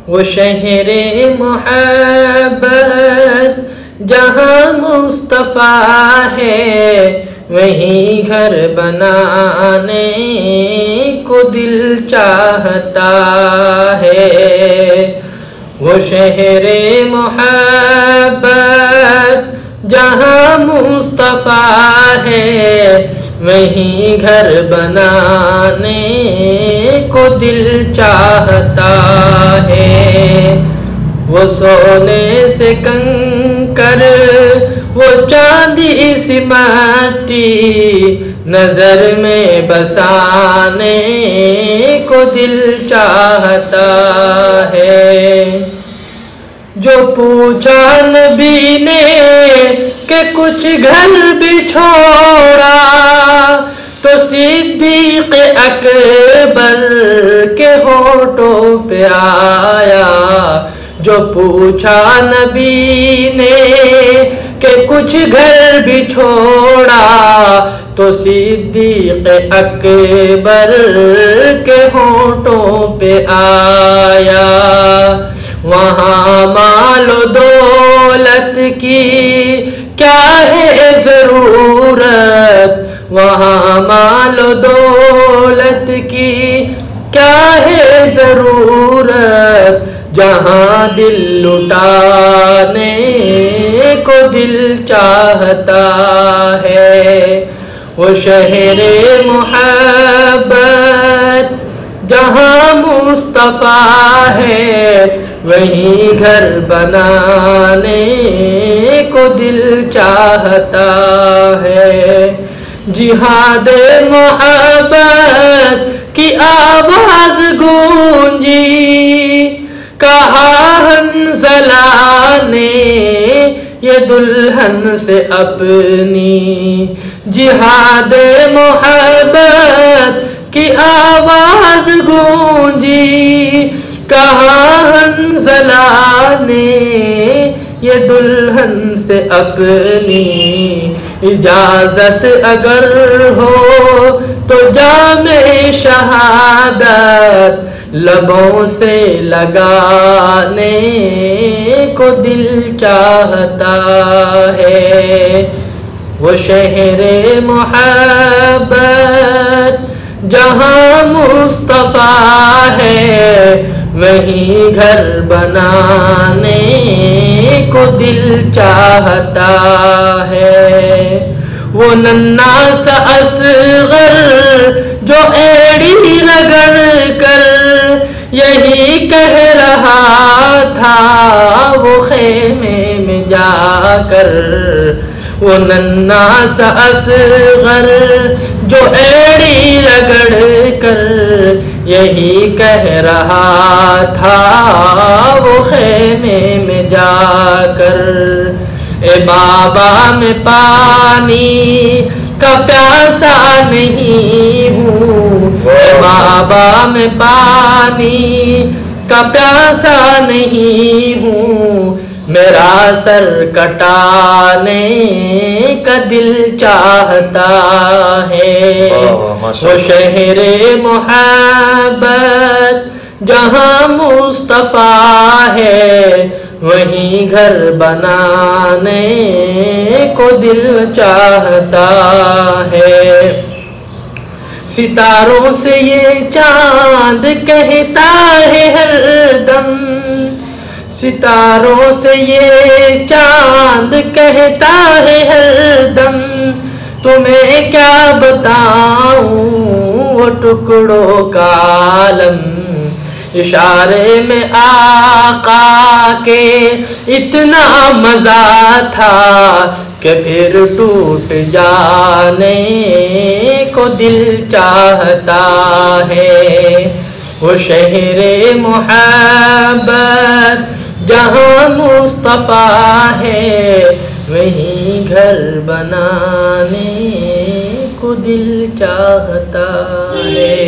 वो शहरे मोहब्बत जहाँ मुस्तफ़ा है, वहीं घर बनाने को दिल चाहता है। वो शहरे मोहब्बत जहाँ मुस्तफ़ा है, वहीं घर बनाने को दिल चाहता है। वो सोने से कंकर, वो चांदी सी माटी, नजर में बसाने को दिल चाहता है। जो पूछा नबी ने कि कुछ घर भी छोड़ा, तो सिद्दीक़ अकबर के होठों पे आया। जो पूछा नबी ने कि कुछ घर भी छोड़ा, तो सिद्दीक़ अकबर के होठों पे आया। वहाँ मालो दौलत की क्या है ज़रूरत, वहाँ मालो दौलत की क्या है ज़रूरत, जहाँ दिल लुटाने को दिल चाहता है। वो शहरे मोहब्बत जहाँ मुस्तफ़ा है, वहीं घर बनाने को दिल चाहता है। जिहाद मोहब्बत की आवाज़ गूंजी, कहा हंज़ला ने ये दुल्हन से अपनी। जिहाद मोहब्बत की आवाज़ गूंजी, कहा हंज़ला ने ये दुल्हन से अपनी। इजाज़त अगर हो तो जामे शहादत लबों से लगाने को दिल चाहता है। वो शहरे मोहब्बत जहाँ मुस्तफ़ा है, वहीं घर बनाने को दिल चाहता है। वो नन्हा सा असग़र जो एड़ी रगड़ कर यही कह रहा था, वो खेमे में जाकर। वो नन्हा सा असग़र जो एड़ी रगड़ कर यही कह रहा था, वो खेमे में जाकर। ए बाबा मैं पानी का प्यासा नहीं हूँ, ए बाबा मैं पानी का प्यासा नहीं हूँ, मेरा सर कटाने का दिल चाहता है। वो शहरे मोहब्बत जहाँ मुस्तफ़ा है, वहीं घर बनाने को दिल चाहता है। सितारों से ये चांद कहता है हरदम, सितारों से ये चांद कहता है हरदम, तुम्हें क्या बताऊं वो टुकड़ों का आलम। इशारे में आका के इतना मज़ा था कि फिर टूट जाने को दिल चाहता है। वो शहरे मोहब्बत जहाँ मुस्तफ़ा है, वहीं घर बनाने को दिल चाहता है।